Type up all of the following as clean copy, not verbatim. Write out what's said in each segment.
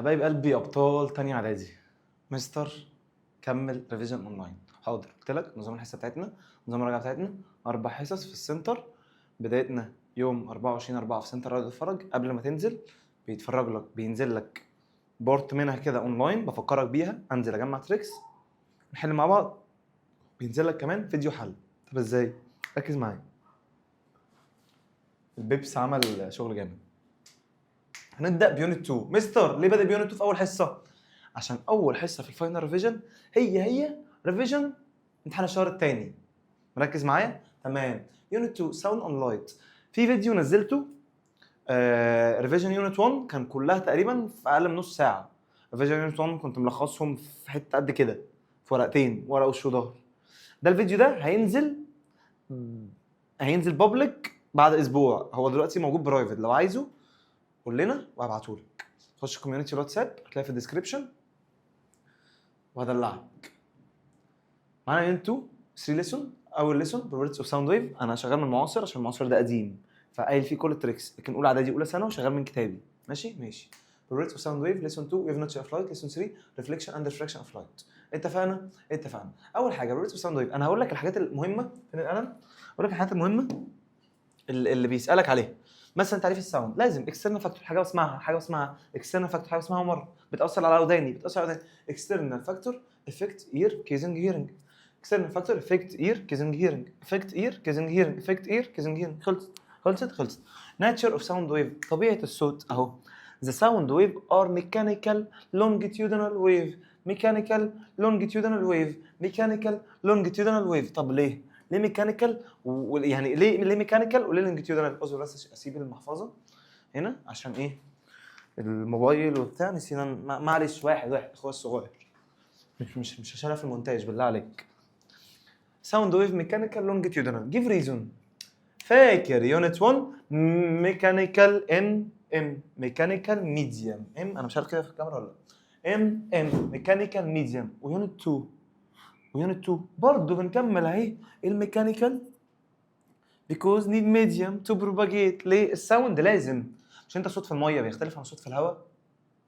حبايب قلبي ابطال تانية اعدادي، مستر كمل ريفيجن اونلاين. حاضر، قلت لك نظام الحصه بتاعتنا، نظام الراجعه بتاعتنا 4 حصص في السنتر. بدايتنا يوم 24/4 في سنتر رائد الفرج. قبل ما تنزل بينزل لك بورت منها كده اونلاين بفكرك بيها. انزل اجمع تريكس نحل مع بعض. بينزل لك كمان فيديو حل. طب ازاي؟ ركز معايا. البيبس عمل شغل جامد. هنبدا بيونت 2. مستر ليه بادئ بيونت 2 في اول حصه؟ عشان اول حصه في الفاينل ريفيجن هي ريفيجن امتحان الشهر الثاني. مركز معايا؟ تمام. يونت 2 ساوند اون لايت. في فيديو نزلته ريفيجن يونت 1 كان كلها تقريبا في اقل من نص ساعه. ريفيجن يونت 1 كنت ملخصهم في حته قد كده، في ورقتين، ورقه وش وظهر. ده الفيديو ده هينزل بابليك بعد اسبوع. هو دلوقتي موجود برايفت، لو عايزه قول لنا وهبعته لك. خش كوميونتي الواتساب هتلاقي في الديسكربشن وهدلعك. معانا يونت 2 3 ليسون. اول ليسون بروبرتيز اوف ساوند ويف. انا شغال من المعاصر عشان المعاصر ده قديم فقايل فيه كل التريكس، لكن اولى اعدادي اولى ثانوي شغال من كتابي. ماشي. بروبرتيز اوف ساوند ويف ليسون 2 ويف نوتش اوف لايت. ليسون 3 ريفليكشن اند ريفراكشن اوف لايت. اتفقنا. اول حاجه بروبرتيز اوف ساوند ويف. انا هقول لك الحاجات المهمه. فين القلم؟ هقول لك الحاجات المهمه اللي بيسالك عليها. مثلا تعريف الساوند لازم اكسترنال فاكتور، حاجه اسمها اكسترنال فاكتور، حاجه اسمها مره بتاثر على وداني، اكسترنال فاكتور افكت اير كيزنج هيرنج. اكسترنال فاكتور افكت اير كيزنج هيرنج، افكت اير كيزنج هيرنج، افكت اير كيزنج هيرنج. خلصت. ناتشر اوف ساوند ويف. طبيعه الصوت اهو. The sound wave are mechanical longitudinal wave. طب ليه ميكانيكال؟ يعني ليه ميكانيكال وليه لونجيتيودنال؟ اصبر بس اسيب المحفظه هنا عشان ايه؟ الموبايل وبتاع نسينا. معلش، واحد اخويا الصغير، مش هشيلها في المونتاج بالله عليك. ساوند ويف ميكانيكال لونجيتيودنال. جيف ريزون. فاكر يونت 1 ميكانيكال ميكانيكال ميديوم انا مش عارف كده في الكاميرا ولا لا. ميكانيكال ميديوم. ويونت 2 برضه بنكمل اهي الميكانيكال because need medium to propagate. ليه؟ الساوند لازم، مش انت صوت في الميه بيختلف عن صوت في الهواء؟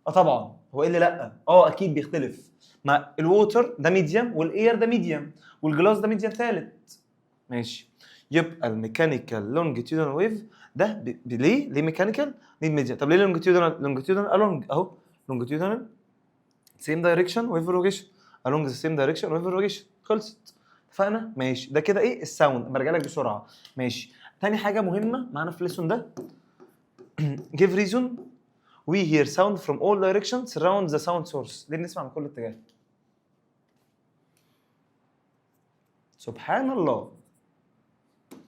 طبعا. هو ايه اللي لا؟ اكيد بيختلف. ما الووتر ده ميديم والاير ده ميديم والجلاس ده ميديم ثالث. ماشي. يبقى الميكانيكال لونجيتيودنال ويف ده ليه ميكانيكال؟ نيد ميديم. طب ليه لونجيتيودنال الونج اهو. لونجيتيودنال same direction with propagation along the same direction with propagation. خلصت. اتفقنا؟ ماشي. ده كده ايه الساوند. برجع لك بسرعه. ماشي. تاني حاجه مهمه معانا في الليسون ده give reason. we hear sound from all directions surround the sound source. ليه بنسمع من كل اتجاه؟ سبحان الله.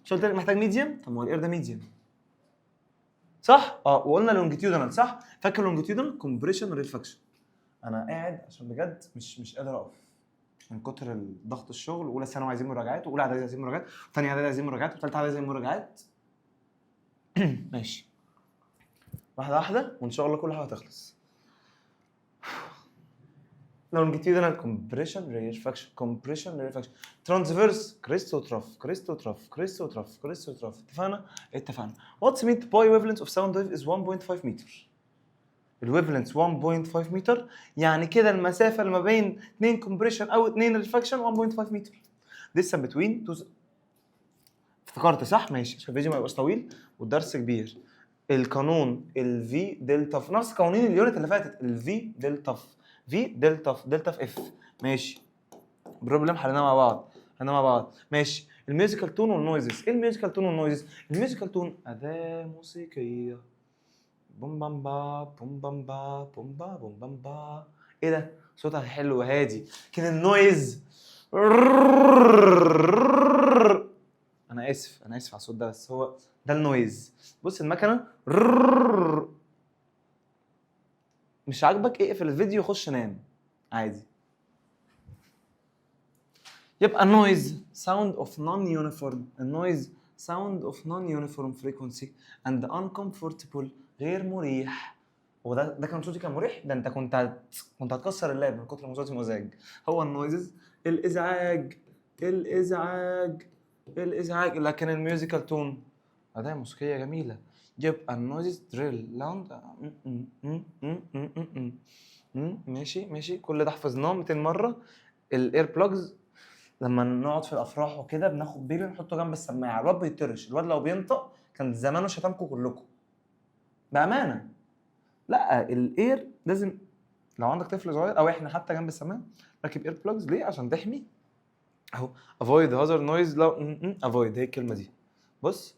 مش قلت لك محتاج ميديم؟ طب ما هو الاير ده ميديم صح؟ وقلنا لونجيتيودنال صح؟ فاكر لونجيتيودنال كومبريشن ريفلكشن. انا قاعد عشان بجد مش قادر اقف من كتر الضغط الشغل. اولى ثانوي عايزين مراجعات، واولى اعدادي عايزين مراجعات، وثانيه اعدادي عايزين مراجعات، وثالثه اعدادي عايزين مراجعات. ماشي. واحده وان شاء الله كل حاجه هتخلص. longitudinal compression rarefaction transverse كريستوتراف. اتفقنا. what's meant by wavelength of sound wave is 1.5 متر. الويفلنس 1.5 متر، يعني كده المسافه اللي ما بين 2 كومبريشن او 2 ريفراكشن 1.5 متر. distance between two. افتكرت صح؟ ماشي. عشان الفيديو ما يبقاش طويل والدرس كبير. القانون الفي دلتا في نفس قوانين اليونت اللي فاتت. الفي دلتا في دلتا في اف. ماشي. بروبلم حليناه مع بعض. ماشي. الميوزيكال تون والنويزز. ايه الميوزيكال تون والنويزز؟ الميوزيكال تون اداه موسيقيه. بوم بام با بوم بام با بوم با بوم بام با. ايه ده؟ صوتها حلو وهادي كده. النويز انا اسف على الصوت ده، بس هو ده النويز. بص المكنه مش عاجبك اقفل الفيديو وخش نام عادي. يبقى النويز sound of non-uniform frequency and uncomfortable. غير مريح. هو ده كان صوتي كان مريح؟ ده انت كنت هتكسر اللاب من كتر ما صوتي مزعج. هو النويزز الازعاج. لكن الميوزيكال تون أداة موسيقية جميلة يبقى النويز دريل لاوند. ماشي ماشي، كل ده حفظناه 200 مره. الاير بلوجز لما نقعد في الافراح وكده بناخد بيبي نحطه جنب السماعه، الواد بيطرش، الواد لو بينطق كان زمانه شتمكم كلكم بامانه. لا الاير لازم، لو عندك طفل صغير او احنا حتى جنب السماعه راكب اير بلوجز ليه؟ عشان تحمي اهو. افويد هازارد نويز لو افويد، هي الكلمه دي. بص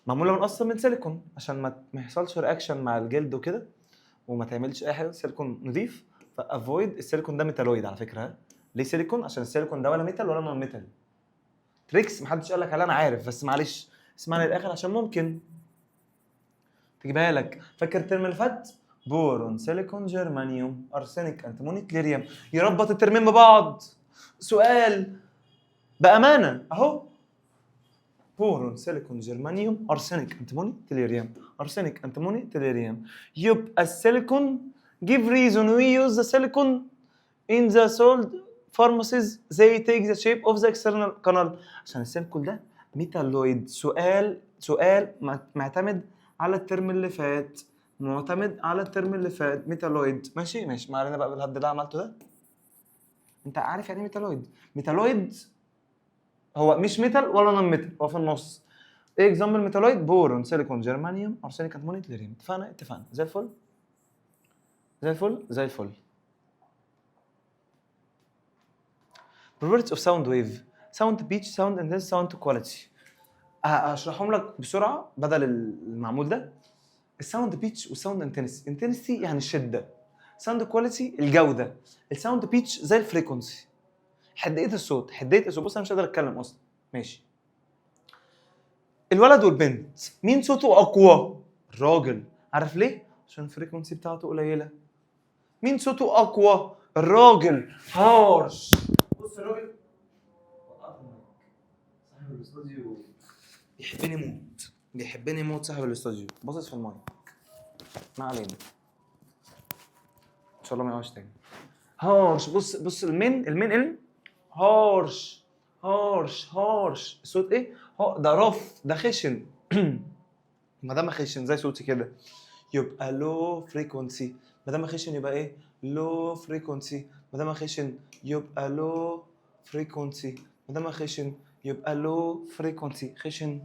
معموله من اصلا من سيليكون عشان ما يحصلش رياكشن مع الجلد وكده وما تعملش اي حاجه، سيليكون نضيف. فافويد السيليكون ده ميتالويد على فكره. ها ليه سيليكون؟ عشان السيليكون ده ولا ميتال ولا نون ميتال. تريكس محدش قال لك عليها انا عارف، بس معلش اسمعني للاخر عشان ممكن تجيبها لك. فاكر الترم اللي فات؟ بورون سيليكون جرمانيوم ارسنيك انتيموني كليريوم، يربط الترمين ببعض. سؤال بامانه اهو، بورون سيليكون جرمانيوم ارسنيك انتيموني تليريوم، ارسنيك انتيموني تليريوم. يبقى السيليكون give reason we use the silicon in the sold pharmacies they take the shape of the external canal. عشان السيليكون ده ميتالويد. سؤال معتمد على الترم اللي فات، معتمد على الترم اللي فات. ميتالويد ماشي ماشي، ما علينا بقى بالهبد اللي عملته ده. انت عارف يعني ايه ميتالويد؟ ميتالويد هو مش ميتال ولا نون ميتال، هو في النص. ايه اكزامبل ميتالويد؟ بورون سيليكون جرمانيوم ارسنيك انتيموني تليريوم. اتفقنا زي الفل زي الفل. properties of sound wave: sound pitch, sound intensity, sound quality. هشرحهم لك بسرعه بدل المعمول ده. الساوند بيتش والساوند انتنسيتي يعني الشده، ساوند كواليتي الجوده، الساوند بيتش زي الفريكونسي حديه الصوت. بص انا مش قادر اتكلم اصلا. ماشي. الولد والبنت مين صوته اقوى؟ الراجل. عارف ليه؟ عشان الفريكونسي بتاعته قليله. مين صوته اقوى؟ الراجل. هارش. بص الراجل صاحب الاستوديو بيحبني موت صاحب الاستوديو. باصص في المايه، ما علينا ان شاء الله ما يقعش تاني. هارش. بص المين هارش. الصوت ايه؟ ده رف، ده خشن. ما دام خشن زي صوتي كده يبقى لو فريكونسي. ما دام خشن يبقى ايه؟ لو فريكونسي. ما دام خشن يبقى لو فريكونسي. ما دام خشن يبقى لو فريكونسي. خشن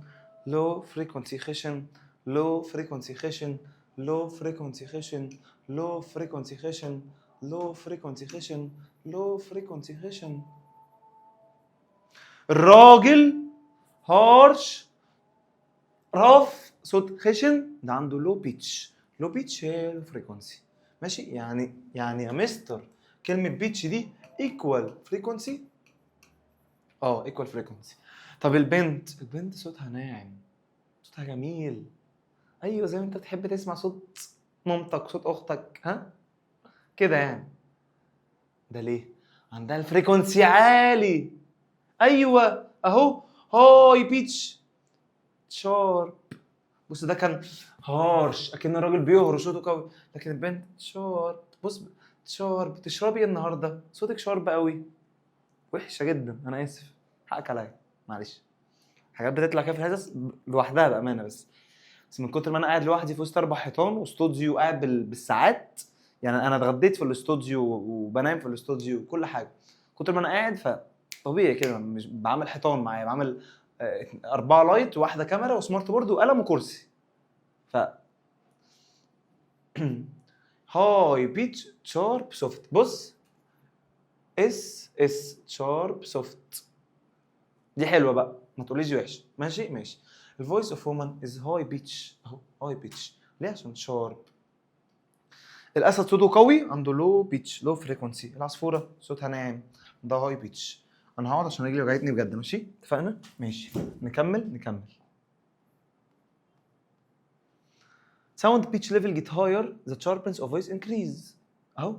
لو فريكونسي. خشن لو فريكونسي. خشن لو فريكونسي. خشن لو فريكونسي. خشن لو فريكونسي. خشن لو فريكونسي. خشن. الراجل هارش رف صوت خشن ده عنده لو بيتش. لو بيتش هي الفريكونسي. ماشي. يعني يا مستر كلمة بيتش دي ايكوال فريكونسي. ايكوال فريكونسي. طب البنت صوتها ناعم، صوتها جميل. ايوه زي ما انت تحب تسمع صوت مامتك، صوت اختك، ها كده يعني. ده ليه؟ عندها الفريكونسي عالي. ايوه اهو، هاي بيتش شارب. بص ده كان هارش اكن الراجل بيهرش صوته قوي، لكن البنت شارب. بص شارب. تشربي ايه النهارده؟ صوتك شارب قوي. وحشه جدا، انا اسف حقك عليا معلش. حاجات بتطلع كده في الحصص لوحدها بامانه، بس من كتر ما انا قاعد لوحدي في وسط 4 حيطان واستوديو قاعد بالساعات. يعني انا اتغديت في الاستوديو وبنام في الاستوديو وكل حاجه. كتر ما انا قاعد فطبيعي كده مش بعمل حيطان معايا، بعمل 4 لايت وواحده كاميرا وسمارت بورد وقلم وكرسي. ف هاي بيتش شارب سوفت. بص اس شارب سوفت دي حلوه بقى، ما تقوليش وحشه. ماشي. الفويس اوف وومن از هاي بيتش اهو. هاي بيتش ليه؟ عشان شارب. الاسد صوته قوي عنده لو بيتش لو فريكونسي. العصفوره صوتها ناعم ده هاي بيتش. انا هقعد عشان رجلي وجعتني بجد. ماشي اتفقنا. ماشي نكمل. sound pitch level get higher the sharpness of voice increase. اهو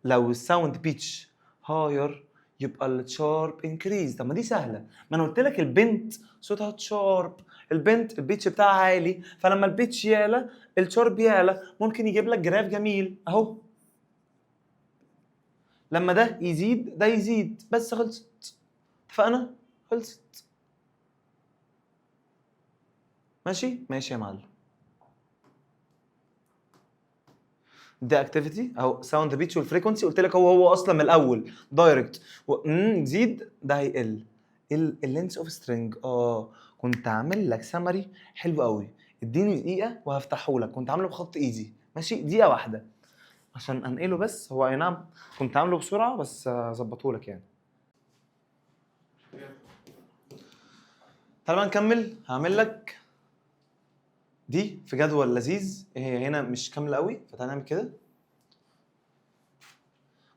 لو الساوند بيتش هاير يبقى الشارب انكريز. طب ما دي سهله، ما انا قلت لك البنت صوتها شارب. البنت البيتش بتاعها عالي، فلما البيتش يعلى الشارب يعلى. ممكن يجيب لك جراف جميل اهو، لما ده يزيد ده يزيد. بس خلصت. اتفقنا. خلصت. ماشي ماشي يا معلم. ده اكتيفيتي اهو، ساوند بيتش والفريكونسي قلت لك هو اصلا من الاول دايركت زيد ده هيقل. اللينس اوف سترينج كنت عامل لك سمري حلو قوي، اديني دقيقه وهفتحه لك، كنت عامله بخط ايزي ماشي، دقيقه واحده عشان انقله بس، هو اي نعم كنت عامله بسرعه بس ظبطه لك يعني. تعال بقى نكمل، هعمل لك دي في جدول لذيذ، هي هنا مش كامله قوي فتعال نعمل كده.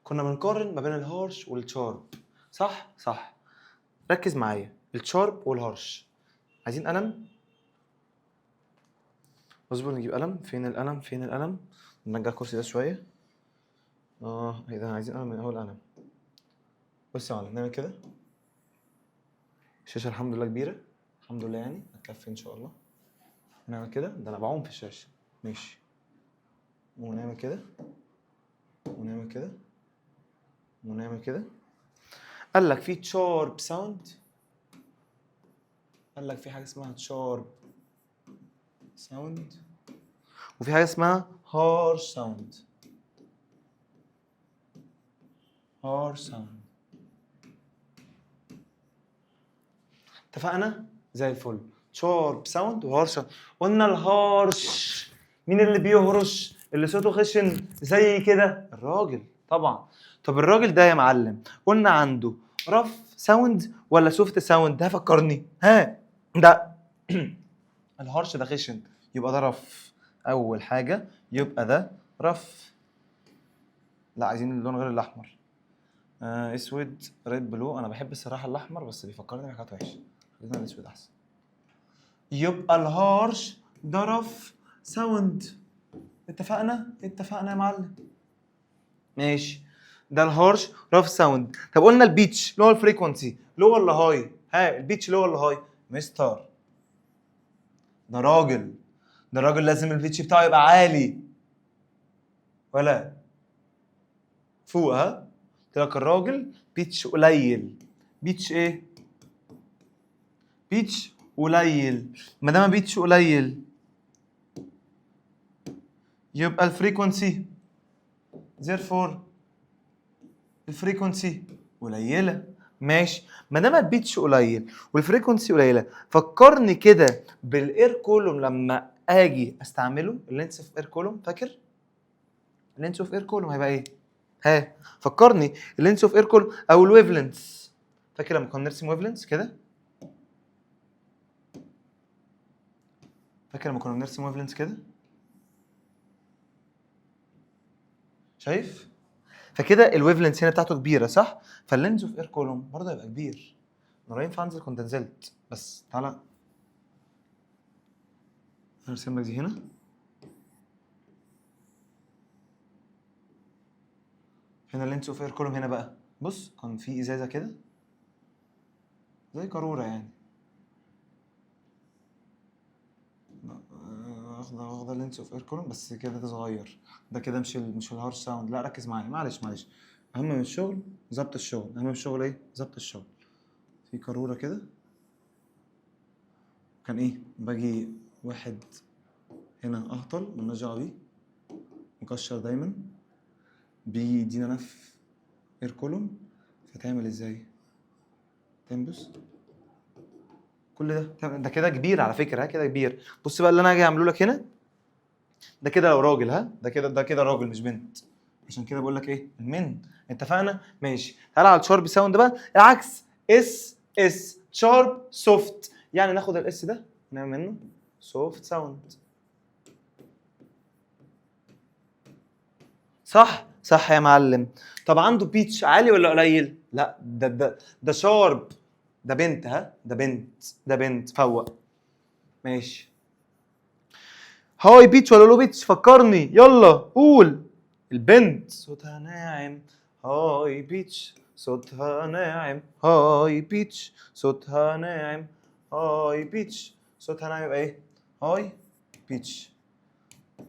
كنا بنقارن ما بين الهارش والشارب، صح صح. ركز معايا، الشارب والهارش. عايزين قلم، اصبر نجيب قلم. فين القلم فين القلم؟ نرجع الكرسي ده شويه. ايه ده، عايزين قلم من اول قلم. بص يا معلم نعمل كده، الشاشه الحمد لله كبيره، الحمد لله يعني هتكفي ان شاء الله. نعمل كده، ده انا بعوم في الشاشه ماشي. ونعمل كده ونعمل كده ونعمل كده. قال لك في تشارب ساوند، قال لك في حاجه اسمها تشارب ساوند، وفي حاجه اسمها هارش ساوند. هارش ساوند، اتفقنا زي الفل. شارب ساوند وهارش ساوند. قلنا الهارش مين اللي بيهرش، اللي صوته خشن زي كده؟ الراجل طبعا. طب الراجل ده يا معلم قلنا عنده رف ساوند ولا سوفت ساوند؟ ده فكرني ها. ده الهارش ده خشن يبقى ده رف، اول حاجه يبقى ده رف. لا عايزين اللون غير الاحمر. اسود ريد بلو، انا بحب الصراحه الاحمر بس بيفكرني بحاجات وحشه، خلينا الاسود احسن. يبقى الهارش ده رف ساوند، اتفقنا اتفقنا يا معلم ماشي. ده الهارش رف ساوند. طب قلنا البيتش اللي هو الفريكونسي لو ولا هاي؟ ها البيتش لو ولا هاي؟ مستر ده راجل، ده الراجل لازم البيتش بتاعه يبقى عالي ولا فوق؟ ها قلت لك الراجل بيتش قليل. بيتش ايه؟ بيتش قليل. ما دام بيتش قليل يبقى الفريكونسي therefore الفريكونسي قليله ماشي. ما دام البيتش قليل والفريكونسي قليله، فكرني كده بالاير كولوم لما اجي استعمله، اللينس اوف اير كولوم. فاكر اللينس اوف اير كولوم هيبقى ايه؟ ها فكرني، اللينس اوف اير كولوم او الويف لينس. فاكر لما كنا نرسم ويف لينس كده؟ فاكر لما كنا بنرسم ويف لينس كده؟ شايف؟ فكده الويف لينس هنا بتاعته كبيره صح؟ فاللينس اوف اير كولوم برضه هيبقى كبير. انا لو ينفع انزل كنت نزلت، بس تعالى نرسم لك دي هنا. هنا اللينس اوف اير كولوم هنا بقى، بص كان في ازازه كده زي قاروره يعني، واخده اللينس اوف اير كولوم بس كده، ده صغير. ده كده مش الهارش ساوند. لا ركز معايا معلش. اهم من الشغل ظبط الشغل، اهم من الشغل ايه؟ ظبط الشغل. في قاروره كده، كان ايه باجي واحد هنا اهطل مالناش دعوه بيه، مكشر دايما، بيدينا نف اير كولوم. فتعمل ازاي؟ تنبس كل ده كده كبير على فكره، ها كده كبير. بص بقى اللي انا هاجي اعمله لك هنا، ده كده لو راجل، ها ده كده راجل مش بنت، عشان كده بقول لك ايه المن. اتفقنا ماشي. تعالى على الشارب ساوند بقى، العكس. اس شارب سوفت، يعني ناخد الاس ده نعمل منه سوفت ساوند. صح صح يا معلم. طب عنده بيتش عالي ولا قليل؟ لا ده شارب، ده بنت، ها ده بنت فوق ماشي. هاي بيتش ولا لو بيتش؟ فكرني يلا قول. البنت صوتها ناعم، هاي بيتش صوتها ناعم، هاي بيتش صوتها ناعم، هاي بيتش صوتها ناعم. يبقى ايه؟ هاي بيتش.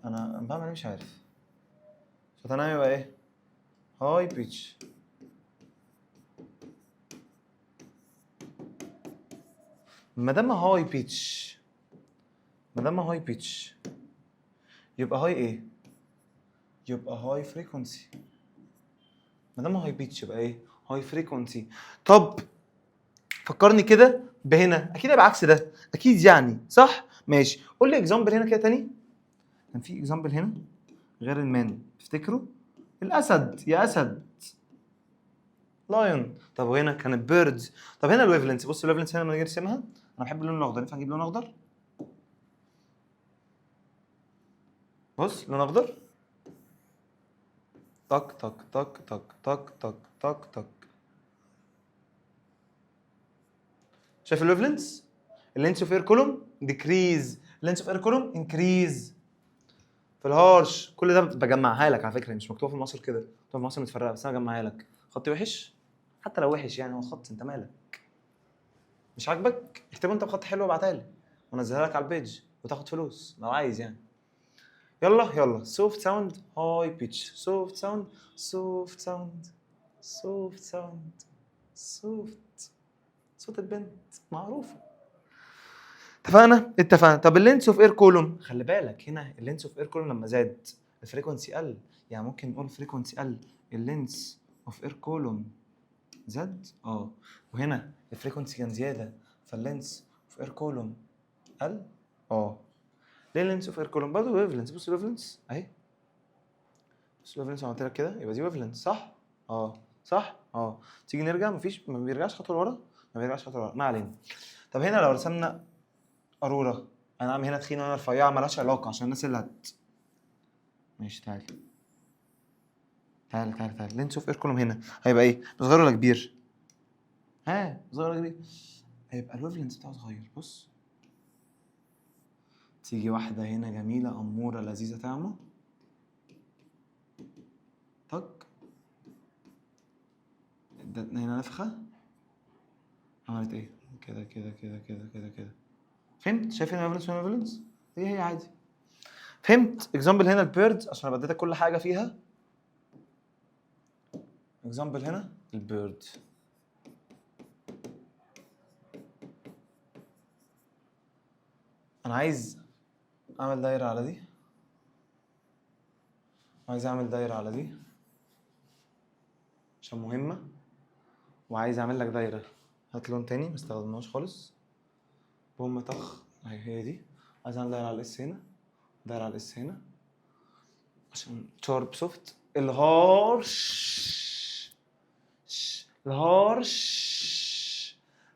انا بعمل ايه مش عارف. صوتها ناعم يبقى ايه؟ هاي بيتش. ما دام هاي بيتش ما دام هاي بيتش يبقى هاي ايه؟ يبقى هاي فريكونسي. ما دام هاي بيتش يبقى ايه؟ هاي فريكونسي. طب فكرني كده بهنا، اكيد هيبقى عكس ده اكيد يعني، صح؟ ماشي، قول لي اكزامبل هنا كده تاني. كان في اكزامبل هنا غير المان، تفتكروا؟ الاسد، يا اسد، لايون. طب وهنا كانت بيردز. طب هنا الويفلنس، بص الويفلنس هنا لما نيجي نرسمها، انا بحب اللون الاخضر، ينفع نجيب لون اخضر؟ بص لون اخضر، تك تك تك تك تك تك تك تك. شايف الليفلنس؟ اللينس اوف اير كولوم ديكريز، اللينس اوف اير كولوم انكريز. في الهارش كل ده بجمعها لك على فكره، مش مكتوبه في مصر كده، مكتوبه في مصر متفرقه، بس انا بجمعها لك. خطي وحش؟ حتى لو وحش يعني هو خط، انت مالك؟ مش عاجبك؟ اكتبه انت بخط حلو وابعتها لي وانزلها لك على البيج وتاخد فلوس لو عايز يعني. يلا يلا، سوفت ساوند هاي بيتش، سوفت ساوند، سوفت ساوند، سوفت ساوند، سوفت. صوت البنت معروفه. اتفقنا؟ اتفقنا. طب اللينس اوف اير كولوم، خلي بالك هنا اللينس اوف اير كولوم لما زاد الفريكونسي قل، يعني ممكن نقول الفريكونسي قل، اللينس اوف اير كولوم زاد وهنا الفريكونسي كان زياده فاللينس اوف اير كولوم قل. ليه اللينس اوف اير كولوم؟ برضه ويفلنس، بص الويفلنس اهي، بص الويفلنس عملت لك كده يبقى دي ويفلنس، صح؟ صح؟ تيجي نرجع، مفيش، ما بيرجعش خطوه لورا، ما بيرجعش خطوه لورا، ما علينا. طب هنا لو رسمنا قاروره، انا عامل هنا تخينه وانا رفيعه، مالهاش علاقه عشان الناس اللي ماشي. تعالى تعالى تعالى تعالى، لينس اوف اير كولوم هنا هيبقى ايه؟ صغير ولا كبير؟ صغير ولا كبير؟ هيبقى الويفلنس بتاعه صغير. بص تيجي واحده هنا جميله اموره لذيذه طعمه، طق، هنا نفخه، عملت ايه؟ كده كده كده كده كده كده. فهمت؟ شايف هنا ويفلنس وهنا ويفلنس، هي عادي. فهمت؟ اكزامبل هنا البيردز عشان انا بديتك كل حاجه فيها. اكزامبل هنا البيرد. انا عايز اعمل دايره على دي، عايز اعمل دايره على دي عشان مهمه، وعايز اعمل لك دايره. هات لون تاني ما استخدمناهوش خالص، بوم طخ اهي، هي دي. عايز اعمل دايره على الاس هنا، دايره على الاس هنا عشان شارب سوفت. الهارش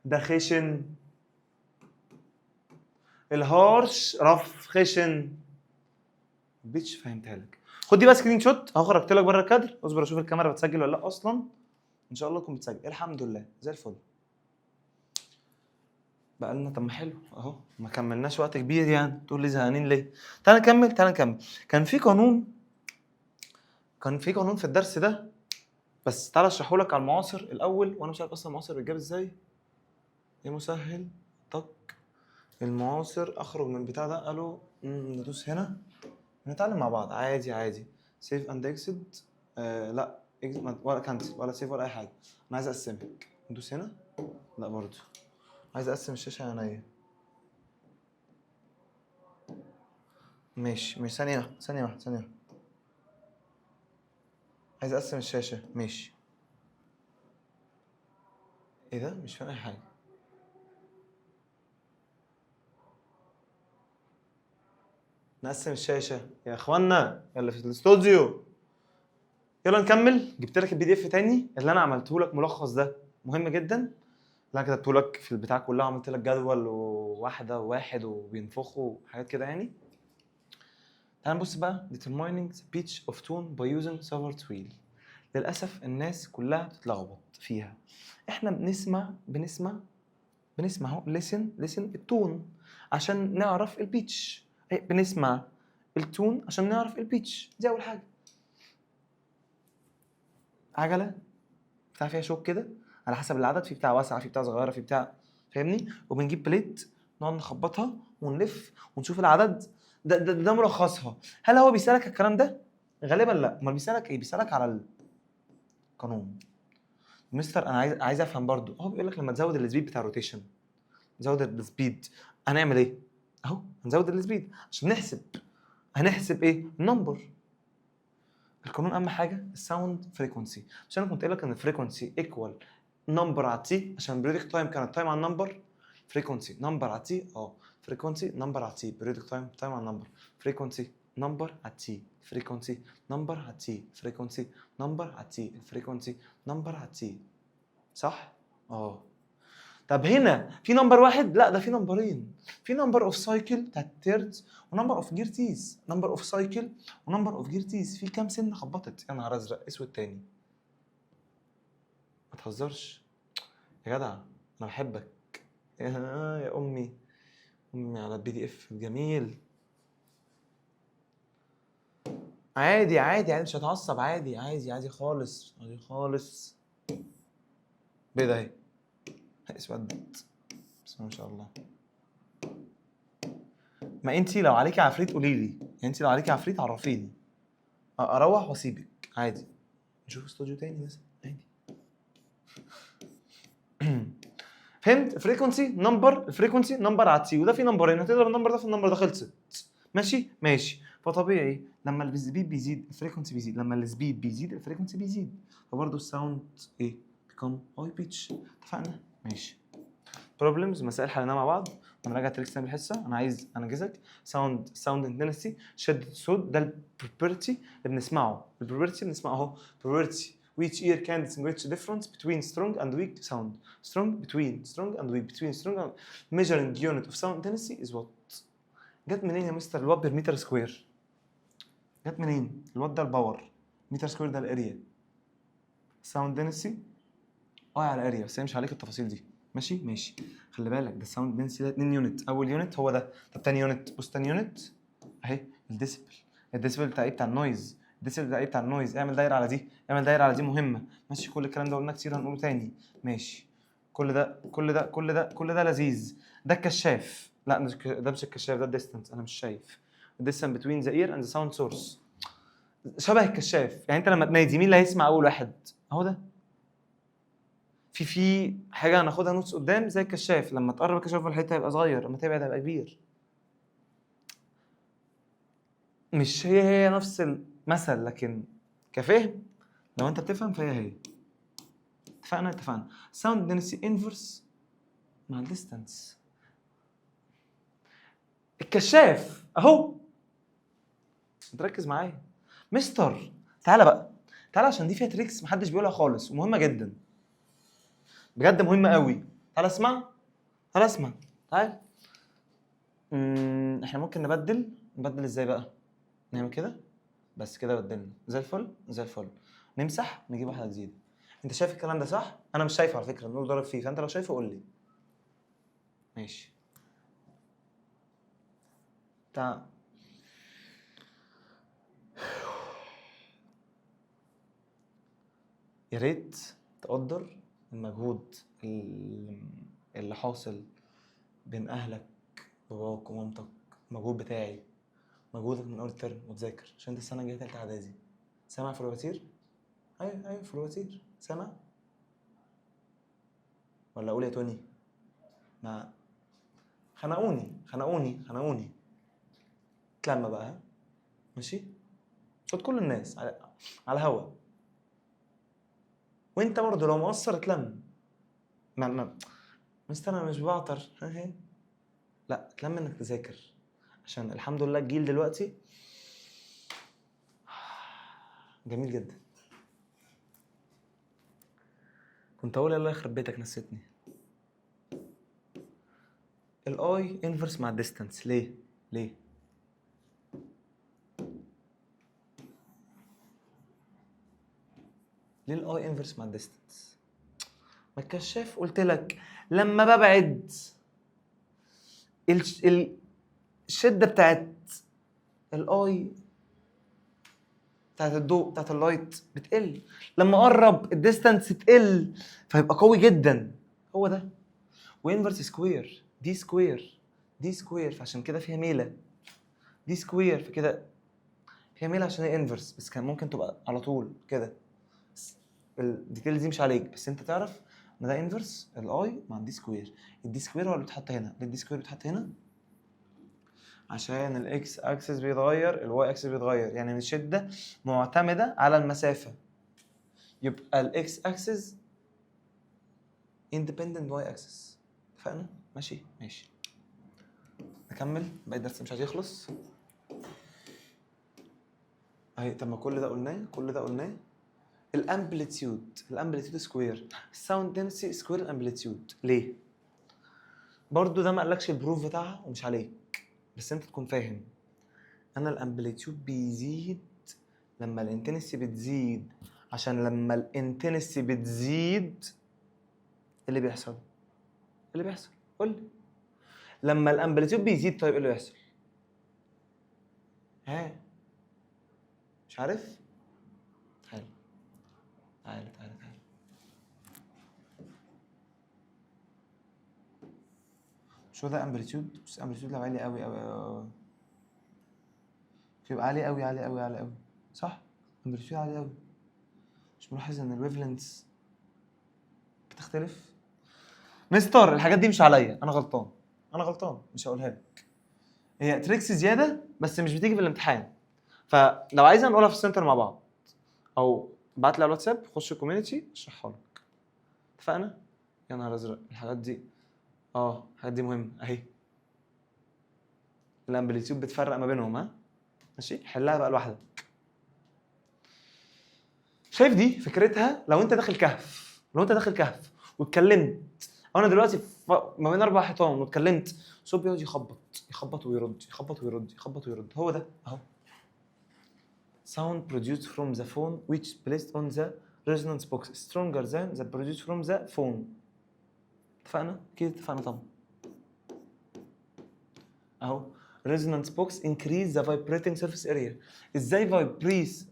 ده خشن، الهارش رف خشن. بيتش فهمتها لك. خد دي بقى سكرين شوت، اهو خرجت لك بره الكادر، اصبر اشوف الكاميرا بتسجل ولا لا اصلا. ان شاء الله تكون بتسجل، الحمد لله زي الفل. بقى لنا، طب ما حلو اهو، ما كملناش وقت كبير يعني، تقول لي زهقانين ليه؟ تعال نكمل تعال نكمل. كان في قانون في الدرس ده، بس تعال اشرحه لك على المعاصر الاول، وانا مش عارف اصلا المعاصر بيتجاب ازاي. يا مسهل، طق المعاصر، اخرج من البتاع ده، قالوا ندوس هنا نتعلم مع بعض عادي عادي. سيف اند اكسد، لا ولا كانسل ولا سيف ولا اي حاجه. انا عايز اقسمك، ندوس هنا، لا برضو عايز اقسم الشاشه عينيا. ماشي ثانيه واحده ثانيه واحده ثانيه واحده، عايز اقسم الشاشه، ماشي. ايه ده؟ مش فاهم اي حاجه. نقسم الشاشه يا اخوانا اللي في الاستوديو. يلا نكمل. جبت لك البي دي اف تاني اللي انا عملته لك، ملخص ده مهم جدا، اللي انا كتبته لك في البتاع كلها، عملت لك جدول وواحده وواحد وبينفخوا حاجات كده يعني. تعال نبص بقى determining the pitch of tone by using Savart wheel. للاسف الناس كلها بتتلخبط فيها. احنا بنسمع اهو، listen التون عشان نعرف البيتش، بنسمع التون عشان نعرف البيتش، دي اول حاجه. عجله بتاع فيها شوك كده على حسب العدد، في بتاع واسعه، في بتاع صغيره، في بتاع، فاهمني؟ وبنجيب بليت نقعد نخبطها ونلف ونشوف العدد. ده ملخصها. هل هو بيسالك الكلام ده؟ غالبا لا. امال بيسالك ايه؟ بيسالك على القانون. مستر انا عايز افهم برضو. هو بيقول لك لما تزود السبيد بتاع الروتيشن، زود السبيد، هنعمل ايه؟ اهو هنزود السبيد عشان نحسب. هنحسب ايه؟ النمبر. القانون اهم حاجه الساوند فريكونسي، عشان انا كنت قايل لك ان الفريكونسي ايكوال نمبر على تي، عشان بريودك تايم كانت تايم على النمبر، فريكونسي نمبر على تي، فريكونسي نمبر على تي، بريودك تايم تايم على النمبر، فريكونسي نمبر على تي، فريكونسي نمبر على تي، فريكونسي نمبر على تي، الفريكونسي نمبر على تي. صح؟ طب هنا في نمبر واحد؟ لا، ده في نمبرين. في نمبر اوف سايكل بتاعت التيرز، ونمبر اوف جير تيز. نمبر اوف سايكل ونمبر اوف جير تيز. في كام سنه خبطت؟ يا نهار ازرق اسود تاني. ما تهزرش يا جدع، انا بحبك يا امي. امي على البي دي اف الجميل. عادي عادي عادي، مش هتعصب، عادي عادي عادي خالص، عادي خالص. بيضة اهي اسودت، بسم الله ما شاء الله. ما انتي لو عليكي عفريت قولي لي، يعني انتي لو عليكي عفريت عرفيني، اروح واسيبك عادي، نشوف استوديو تاني مثلا عادي. فهمت؟ فريكونسي نمبر، الفريكونسي نمبر على تي، وده في نمبرين، هتضرب النمبر ده في النمبر ده، خلصت. ماشي ماشي. فطبيعي لما السبيد بيزيد الفريكونسي بيزيد، لما السبيد بيزيد الفريكونسي بيزيد، فبرضه الساوند ايه؟ بيكون هاي بيتش. اتفقنا؟ ماشي. بروبلمز، مسائل حليناها مع بعض. ونراجع تريكس تاني بالحصه. انا عايز انجزك. ساوند انتنسي، شده الصوت، ده البروبرتي اللي بنسمعه. البروبرتي اللي بنسمعه اهو، بروبرتي which ear can distinguish the difference between strong and weak sound. strong between strong and weak between strong and measuring unit of sound intensity is what. جت منين يا مستر؟ الوات بير متر سكوير. جت منين؟ الوات ده الباور، متر سكوير ده الاريا، ساوند دنسي على الاريا، بس هي مش عليك التفاصيل دي. ماشي ماشي. خلي بالك ده الساوند دنسي ده 2 يونت. اول يونت هو ده. طب تاني يونت، بص تاني يونت اهي الديسبل. الديسبل بتاع ايه؟ بتاع النويز. الديسبل بتاع ايه؟ بتاع النويز. اعمل دايره على دي، اعمل دايره على دي، مهمه. ماشي. كل الكلام ده قلنا كتير، هنقوله تاني. ماشي. كل ده لذيذ. ده الكشاف. لا ده مش الكشاف، ده الديستانس. انا مش شايف. الديستانس بتوين ذا اير اند ذا ساوند سورس. شبه الكشاف. يعني انت لما تنادي مين اللي هيسمع اول واحد؟ اهو ده. في حاجه هناخدها نص قدام زي الكشاف، لما تقرب الكشاف الحته هيبقى صغير، لما تبعد هيبقى كبير. مش هي نفس المثل، لكن كفهم لو انت بتفهم فهي. اتفقنا. ساوند دنسي انفرس مع الديستانس. الكشاف اهو. تركز معايا مستر. تعالى بقى، تعالى عشان دي فيها تريكس محدش بيقولها خالص ومهمه جدا، بجد مهمه قوي. تعالى اسمع، تعالى اسمع، تعالى. احنا ممكن نبدل ازاي بقى؟ نعمل كده بس كده، بدلنا زي الفل زي الفل. نمسح نجيب واحده جديده. انت شايف الكلام ده صح؟ انا مش شايفه على فكره، النور ضارب فيه، فانت لو شايفه قول لي. ماشي. تعال. يا ريت تقدر المجهود اللي حاصل بين اهلك، باباك ومامتك، المجهود بتاعي، مجهودك من اول الترم وتذاكر عشان انت السنه الجايه تالتة اعدادي. سامع فلواتير؟ ايوه فلواتير. سامع ولا اقول يا توني؟ ما خنقوني. اتلم بقى، ها؟ ماشي. صوت كل الناس على هوا. وانت برضه لو مقصر اتلم. مستر انا مش بعطر. لا، اتلم انك تذاكر، عشان الحمد لله الجيل دلوقتي جميل جدا. كنت اقول الله يخرب بيتك، نسيتني. الاي انفرس مع الديستانس. ليه ليه الاي انفرس مع الديستانس؟ ما الكشاف قلت لك لما ببعد الشده بتاعت الاي، بتاعت الضوء، بتاعت اللايت بتقل. لما اقرب الديستانس تقل، فيبقى قوي جدا. هو ده. وانفرس سكوير، دي سكوير فعشان كده فيها ميله. دي سكوير فكده فيها ميله عشان هي انفرس، بس كان ممكن تبقى على طول كده. الديتيلز دي مش عليك، بس انت تعرف ان ده انفرس الاي مع الدي سكوير. الدي سكوير هو اللي بيتحط هنا. الدي سكوير بيتحط هنا عشان الاكس اكسس بيتغير الواي اكسس بيتغير، يعني الشده معتمده على المسافه، يبقى الاكس اكسس اندبندنت واي اكسس. اتفقنا؟ ماشي ماشي. نكمل باقي الدرس مش هيخلص اهي. طب ما كل ده قلناه. الامبليتيود سكوير، الساوند دنسي سكوير الامبليتيود. ليه؟ برضو ده ما قالكش البروف بتاعها ومش عليك، بس انت تكون فاهم. انا الامبليتيود بيزيد لما الانتنسي بتزيد، عشان لما الانتنسي بتزيد اللي بيحصل قول لي. لما الامبليتيود بيزيد طيب ايه اللي بيحصل؟ ها مش عارف؟ تعال تعال تعال تعال. شو ده امبليتيود؟ بس امبليتيود لو عالي قوي قوي قوي يبقى عالي قوي عالي قوي عالي قوي، صح؟ امبليتيود عالي قوي. مش ملاحظ ان الويف لينث بتختلف؟ مستر الحاجات دي مش عليا، انا غلطان مش هقولها لك. هي تريكس زياده بس مش بتيجي في الامتحان، فلو عايزه نقولها في السنتر مع بعض او ابعت لي على الواتساب، خش الكوميونتي اشرحها لك. اتفقنا؟ يا نهار ازرق الحاجات دي الحاجات دي مهمه اهي. الامبليتيود بتفرق ما بينهم، ها ماشي. حلها بقى لوحدك. شايف دي فكرتها؟ لو انت داخل كهف واتكلمت، او انا دلوقتي ما بين 4 حيطان واتكلمت، صوت بيقعد يخبط ويرد. هو ده اهو. sound produced from the phone which placed on the resonance box stronger than that produced from the phone. اتفقنا؟ كده اتفقنا طبعا. اهو resonance box increase the vibrating surface area. ازاي vibrates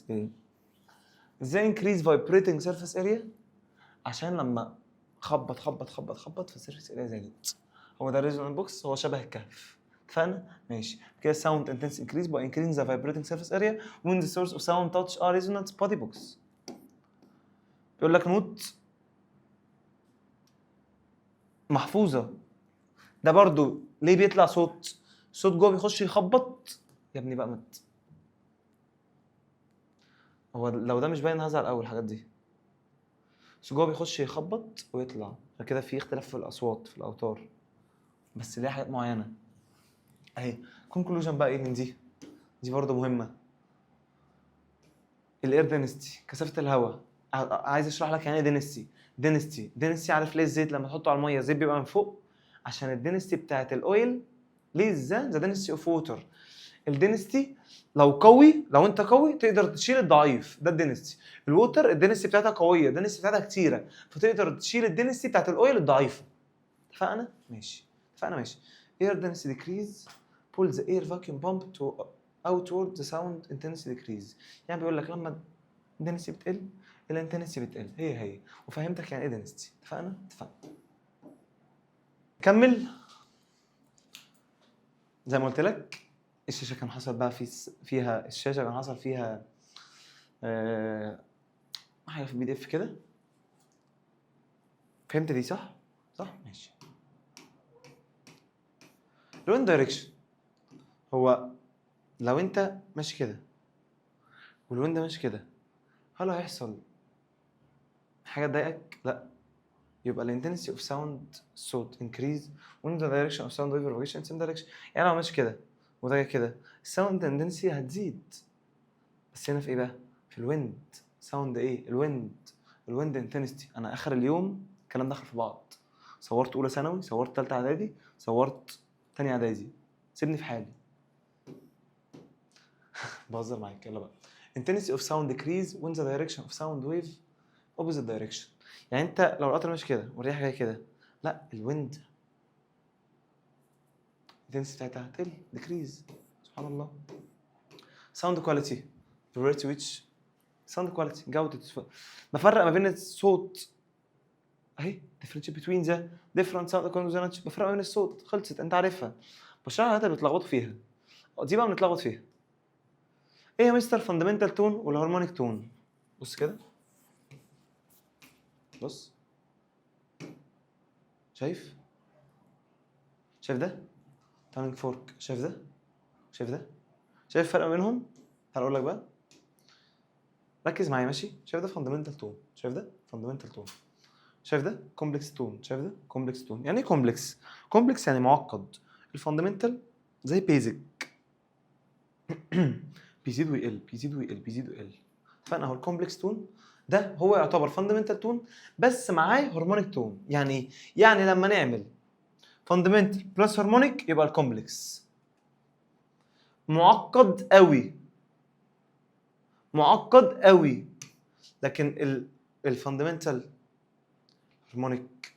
ايه؟ ازاي increase vibrating surface area؟ عشان لما خبط فالسيرفيس اريا زادت. هو ده الريزونانس بوكس، هو شبه الكهف. اتفقنا؟ ماشي. كده sound intensity increase by increasing the vibrating surface area when the source of sound touch a resonance body box. بيقول لك نوت محفوظه. ده برضو ليه بيطلع صوت جوه بيخش يخبط يا ابني بقى مت. هو لو ده مش باين هزعل قوي الحاجات دي. جوه بيخش يخبط ويطلع، فكده في اختلاف في الاصوات في الاوتار، بس ليه حاجات معينه اهي. كونكلوجن بقى ايه من دي برضه مهمه. الاير دينستي كثافه الهواء. عايز اشرح لك يعني ايه دينستي. عارف ليه الزيت لما تحطه على الميه الزيت بيبقى من فوق؟ عشان الدينستي بتاعت الاويل ليه ذا دينستي اوف ووتر. الدينستي لو انت قوي تقدر تشيل الضعيف، ده الدينستي. الووتر الدينستي بتاعتها قويه، الدينستي بتاعتها كتيره، فتقدر تشيل الدينستي بتاعت الاويل الضعيفه. اتفقنا؟ ماشي. air density decrease pull the air vacuum pump to outward the sound intensity decrease. يعني بيقول لك لما الدنسيتي بتقل الانتنسيتي بتقل، هي وفهمتك يعني ايه دنسيتي. اتفقنا؟ كمل. زي ما قلت لك الشاشه كان حصل بقى فيها الشاشه كان حصل فيها حاجه في البي دي اف كده. فهمت دي صح ماشي. الوين دايركشن هو لو انت ماشي كده والويند ماشي كده، هل هيحصل حاجه تضايقك؟ لا. يبقى الانتنسيتي اوف ساوند صوت انكريز وين ذا دايركشن اوف ساوند ويف بروباجيشن سيم دايركشن. يعني لو ماشي كده وده كده الساوند انتنسيتي هتزيد، بس هنا في ايه بقى؟ في الويند. ساوند ايه؟ الويند انتنسيتي. انا اخر اليوم الكلام دخل في بعض، صورت اولى ثانوي، صورت ثالثه اعدادي، صورت ثانيه اعدادي، سيبني في حالي. بهزر معاك. يلا بقى. intensity of sound decrease when the direction of sound wave opposite direction. يعني انت لو القطر ماشي كده والريح جايه كده، لا الويند الدنسيتي بتاعتها هتقل decrease. سبحان الله. sound quality the rate to which sound quality جودة الصوت. بفرق ما بين الصوت اهي differentiate between the different sound consonants. بفرق ما بين الصوت، خلصت انت عارفها. بشرحها انت بتلخبطوا فيها، دي بقى بنتلخبط فيها. ايه يا مستر فاندامنتال تون والهارمونيك تون؟ بص كده، بص شايف ده تاونينج فورك. شايف ده؟ شايف ده؟ شايف الفرق بينهم؟ تعال اقول لك بقى، ركز معايا ماشي. شايف ده فاندمنتال تون، شايف ده فاندمنتال تون، شايف ده كومبلكس تون، شايف ده كومبلكس تون. يعني ايه كومبلكس؟ كومبلكس يعني معقد. الفاندمنتال زي بيزك بيزيد ويقل بيزيد ويقل بيزيد ويقل. فانا اهو الكومبلكس تون ده هو يعتبر فاندمنتال تون بس معاه هرمونيك تون. يعني ايه؟ يعني لما نعمل فاندمنتال بلس هرمونيك يبقى الكومبلكس. معقد قوي، معقد قوي. لكن الفاندمنتال هرمونيك،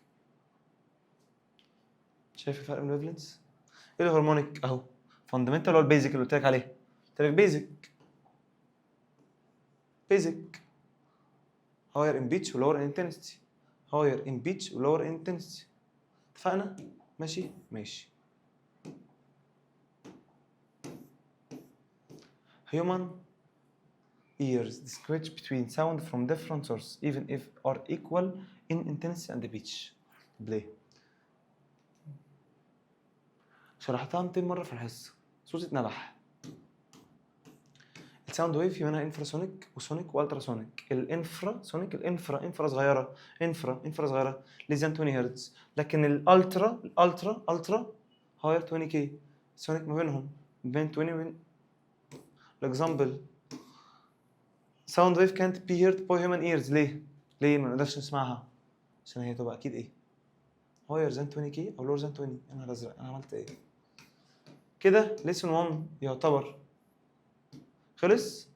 شايف الفرق بين الويفلنس؟ ايه الهرمونيك اهو فاندمنتال هو البيزك اللي قلت لك عليه. قلت لك بيزك بيزك هاير ان بيتش ولور انتنسيتي، هاير ان بيتش ولور انتنسيتي. اتفقنا؟ ماشي ماشي. human ears distinguish between sound from different sources even if are equal in intensity and pitch. ليه؟ شرحتها 200 مرة في الحصة، صوت اتنبح. الساوند ويف في منها انفراسونيك وسونيك والتراسونيك. الانفراسونيك انفرا صغيرة، انفرا صغيرة ليس ذان 20 هرتز. لكن الالترا هاير 20 كي. سونيك ما بينهم بين 20 وبين الاكزامبل. ساوند ويف كانت بي هيرد باي هيومن ايرز. ليه؟ ليه ما نقدرش نسمعها؟ عشان هي تبقى اكيد ايه؟ هاير ذان 20 كي او لور ذان 20. يا نهار ازرق انا عملت ايه؟ كده ليسون 1 يعتبر خلص.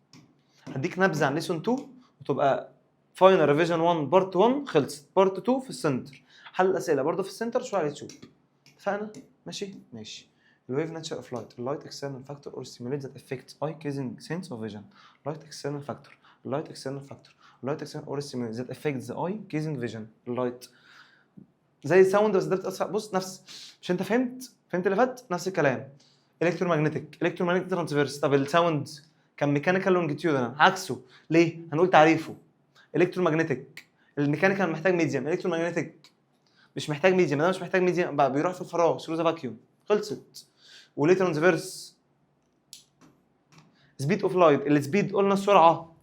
هديك نبذه عن ليسون 2 وتبقى فاينل ريفيجن 1 بارت 1 خلصت. بارت 2 في السنتر، حل الاسئله برضه في السنتر شويه على اليوتيوب. اتفقنا؟ ماشي ماشي. الويف ناتشر اوف لايت. اللايت اكسترنال فاكتور اور ستيموليت ذات افكتس اي كيزنج سنس اوف فيجن. لايت اكسترنال فاكتور، اللايت اكسترنال فاكتور، اللايت اكسترنال اور ستيموليت ذات افكتس ذا اي كيزنج فيجن. اللايت زي الساوند بس ده بتاثر. بص نفس، مش انت فهمت اللي فات؟ نفس الكلام. الكترومagnetic ترانسفيرس. طب الساوند كان ميكانيكال لونجيتيودنال عكسه. ليه؟ هنقول تعريفه. الكترومagnetic الميكانيكال محتاج ميديم، الكترومagnetic مش محتاج ميديم. ده مش محتاج ميديم بقى، بيروح في الفراغ ثرو ذا فاكيوم. خلصت. وليه ترانسفيرس؟ سبيد اوف لايت. السبيد قلنا السرعه،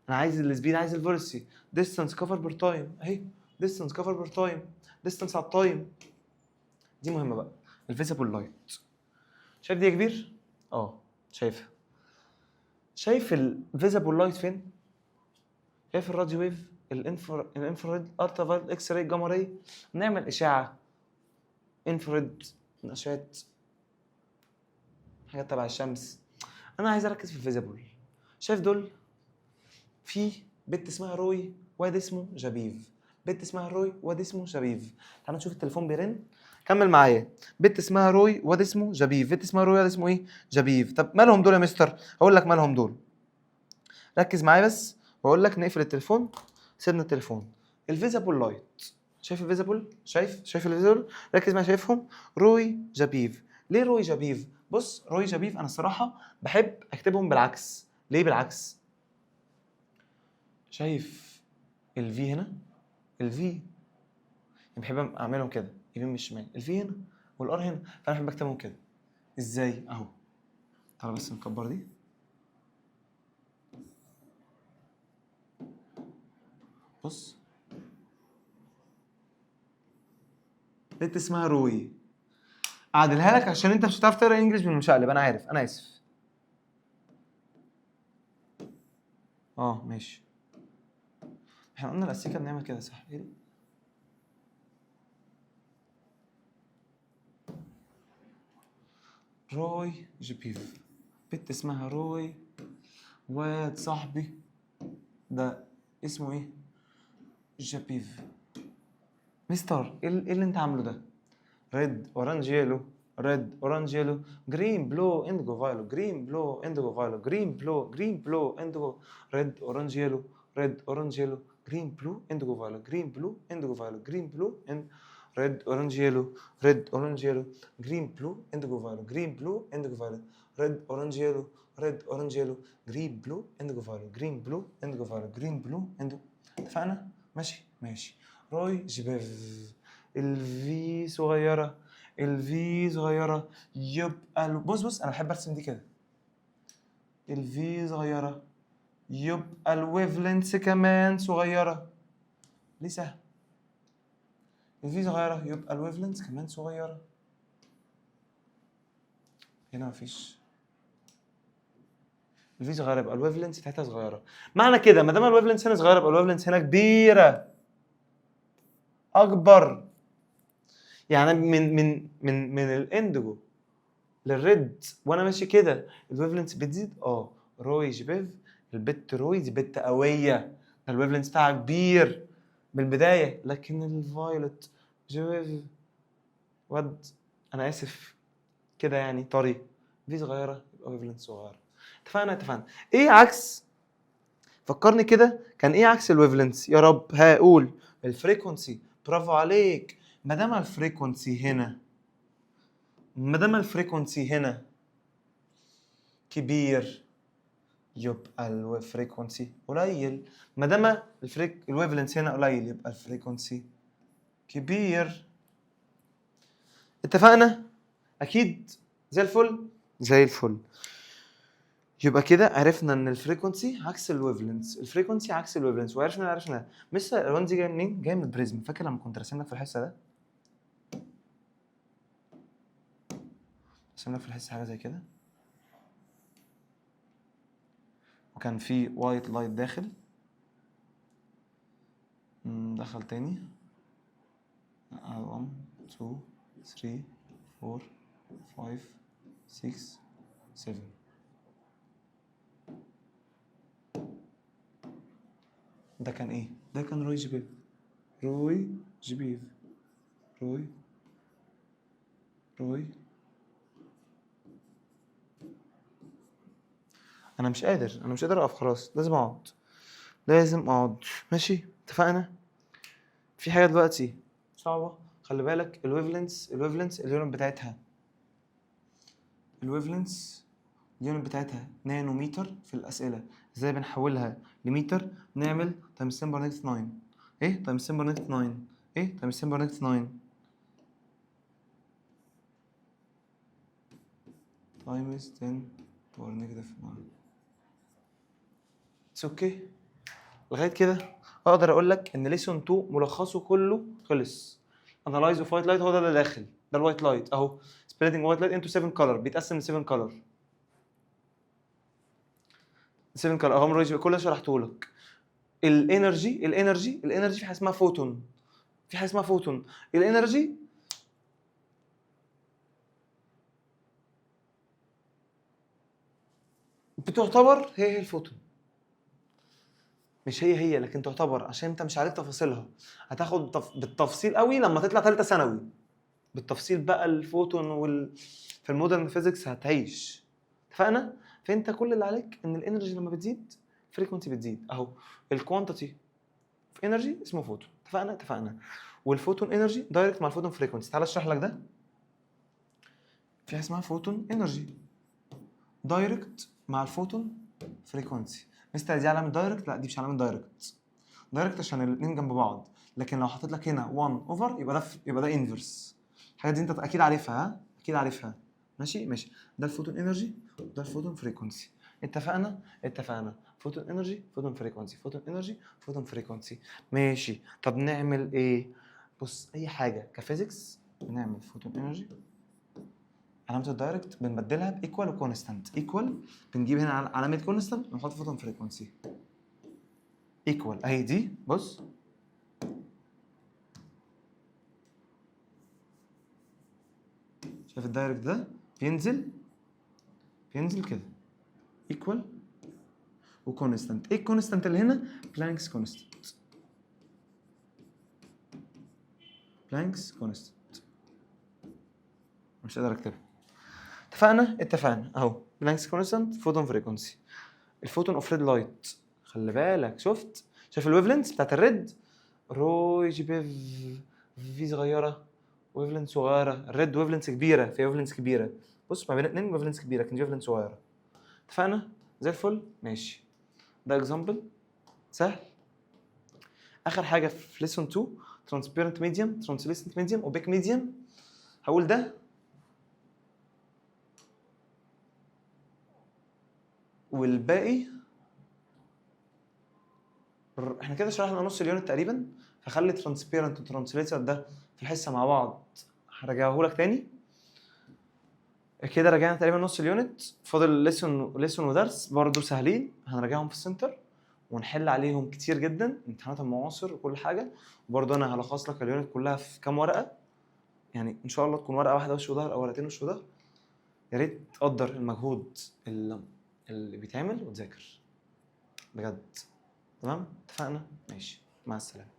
انا عايز السبيد، عايز الفيلوسيتي. ديستانس كفر بير تايم اهي، ديستانس كفر بير تايم، ديستانس على التايم. دي مهمه بقى. الفيزيبل لايت شايف دي يا كبير؟ اه شايفها. شايف الفيزيبل لايت فين؟ شايف الراديو ويف، الانفراريد، الترا فايولت، اكس راي، جاما راي. نعمل اشعه انفراريد، نشات، حاجات تبع الشمس. انا عايز اركز في الفيزيبل. شايف دول؟ في بنت اسمها روي واد اسمه جبيف. بنت اسمها روي واد اسمه جبيف. تعالوا نشوف التليفون بيرن. كمل معايا. بنت اسمها روي واد اسمه جبيف. بنت اسمها روي واد اسمه ايه؟ جبيف. طب مالهم دول يا مستر؟ هقول لك مالهم دول. ركز معايا بس واقول لك نقفل التليفون. سيبنا التليفون. الفيزيبل لايت، شايف الفيزيبل؟ شايف الفيزيبل؟ ركز معايا. شايفهم؟ روي جبيف. ليه روي جبيف؟ بص روي جبيف انا الصراحه بحب اكتبهم بالعكس. ليه بالعكس؟ شايف الفي هنا؟ الفي يعني بحب اعملهم كده يمين من الشمال. الفي هنا والار هنا، فانا بحب اكتبهم كده. ازاي؟ اهو تعالى بس نكبر دي. بص بنت اسمها روي. اعدلها لك عشان انت مش هتعرف تقرا انجلش بالمشقلب، انا عارف، انا اسف. ماشي. احنا قلنا الاستيكه بنعمل كده صح؟ ايه دي؟ روي جبيف. بنت اسمها روي واد صاحبي ده اسمه ايه؟ جبيف. مستر ايه اللي انت عامله ده؟ ريد اورانج يلو، ريد اورانج يلو، جرين بلو اندجو فايلو، جرين بلو اندجو فايلو، جرين بلو اندجو، ريد اورانج يلو، ريد اورانج يلو، جرين بلو اندجو فايلو، جرين بلو اندجو فايلو، جرين بلو اند ريد اورانج يلو، ريد اورانج يلو، جرين بلو اندجو فايلو، جرين بلو اندجو فايلو، ريد اورانج يلو، ريد اورانج يلو، جرين بلو اندجو فايلو، جرين بلو اندجو فايلو، جرين بلو اندجو. اتفقنا؟ ماشي ماشي. روي جبيف. الفي صغيرة، الفي صغيره يبقى بص انا بحب ارسم دي كده. الفي صغيره يبقى الويف لينث كمان صغيره. ليه سهل؟ الفي صغيره يبقى الويف لينث كمان صغيره. هنا مفيش. الفي صغيره يبقى الويف لينث بتاعتها صغيره. معنى كده ما دام الويف لينث هنا صغيره يبقى الويف لينث هنا كبيره اكبر. يعني من الاندجو للريد وانا ماشي كده الويف لينث بتزيد. روي جبيف البت روي دي بت قويه، الويف لينث بتاعها كبير من البدايه. لكن الفايولت جبيف ود انا اسف كده يعني طري في صغيره يبقى ويف لينث صغيره. اتفقنا. ايه عكس؟ فكرني كده كان ايه عكس الويف لينث يا رب؟ هقول الفريكونسي. برافو عليك. ما دام الفريكونسي هنا كبير يبقى الفريكونسي قليل. ما دام الويف لينث هنا قليل يبقى الفريكونسي كبير. اتفقنا؟ اكيد زي الفل. يبقى كده عرفنا ان الفريكونسي عكس الويف لينث، وعرفنا مش الالوان دي جايه منين؟ جايه من البريزم. فاكر لما كنت راسم لك في الحصه ده؟ راسم لك في الحصه حاجه زي كده وكان في وايت لايت داخل دخل تاني 1 2 3 4 5 6 7. ده كان ايه؟ ده كان روي جبيف. انا مش قادر اقف خلاص. لازم اقعد. ماشي اتفقنا. في حاجه دلوقتي صعبه خلي بالك. الويف لينث اليونت بتاعتها نانومتر. في الاسئله ازاي بنحولها لمتر؟ نعمل تايمز 10 باور نيجاتيف 9. ايه تايمز 10 باور نيجاتيف 9؟ ايه تايمز 10 باور نيجاتيف 9 تايمز 10 باور نيجاتيف 9. اوكي لغايه كده اقدر اقول لك ان ليسون 2 ملخصه كله خلص. انالايز اوف وايت لايت هو ده اللي داخل. ده الوايت لايت اهو. سبليتنج وايت لايت انتو 7 كلر. بيتقسم ل 7 كلر. 7 كلر اهو. رويز كل ده شرحته لك. الانرجي في حاجه اسمها فوتون. الانرجي بتعتبر هي الفوتون. مش هي لكن تعتبر عشان انت مش عارف تفاصيلها. هتاخد بالتفصيل قوي لما تطلع ثالثه ثانوي. بالتفصيل بقى الفوتون في المودرن فيزيكس هتعيش. اتفقنا؟ فانت كل اللي عليك ان الانرجي لما بتزيد الفريكونسي بتزيد اهو. الكوانتيتي في انرجي اسمه فوتون. اتفقنا. والفوتون انرجي دايركت مع الفوتون فريكونسي. تعال اشرح لك ده. في حاجه اسمها فوتون انرجي دايركت مع الفوتون فريكونسي. مستر دي علامه دايركت؟ لا دي مش علامه دايركت عشان الاثنين جنب بعض. لكن لو حطيت لك هنا 1 اوفر يبقى ده انفرس. الحاجه دي انت اكيد عارفها. ماشي. ده الفوتون انرجي وده الفوتون فريكونسي. اتفقنا. فوتون انرجي فوتون فريكونسي. ماشي. طب نعمل ايه؟ بص اي حاجه كفيزيكس بنعمل فوتون انرجي علامه الدايركت بنبدلها بايكوال وكونستانت. ايكوال بنجيب هنا علامه كونستانت ونحط فوتون فريكونسي. ايكوال اهي دي. بص شايف الدايركت ده بينزل كده. ايكوال وكونستانت. ايه الكونستانت اللي هنا؟ بلانكس كونستانت. مش قادر اكتبها. اتفقنا اهو. بلانكس كونستانت فوتون فريكونسي. الفوتون اوف ريد لايت خلي بالك. شايف الويف لينث بتاعت الريد رو جي بي في صغيره ويف لينث صغيره. الريد ويف لينث كبيره في ويف لينث كبيره. بص ما بين الاثنين ويف لينث كبيره لكن ويف لينث صغيره. اتفقنا زي الفل. ماشي ده اكزامبل سهل. اخر حاجه في ليسون 2 ترانسبيرنت ميديم، ترانسليسنت ميديم، اوبيك ميديم. هقول ده والباقي احنا كده شرحنا نص اليونت تقريبا، فخلي ترانسبيرنت وترانسليتر ده في الحصه مع بعض، هرجعه لك تاني. كده رجعنا تقريبا نص اليونت، فاضل ليسون ودرس برضه سهلين هنراجعهم في السنتر ونحل عليهم كتير جدا، امتحانات المعاصر وكل حاجه. وبرضه انا هلخص لك اليونت كلها في كام ورقه، يعني ان شاء الله تكون ورقه واحده وش وظهر او ورقتين وش وظهر. يا ريت تقدر المجهود اللي بيتعمل وتذاكر بجد. تمام اتفقنا؟ ماشي، مع السلامه.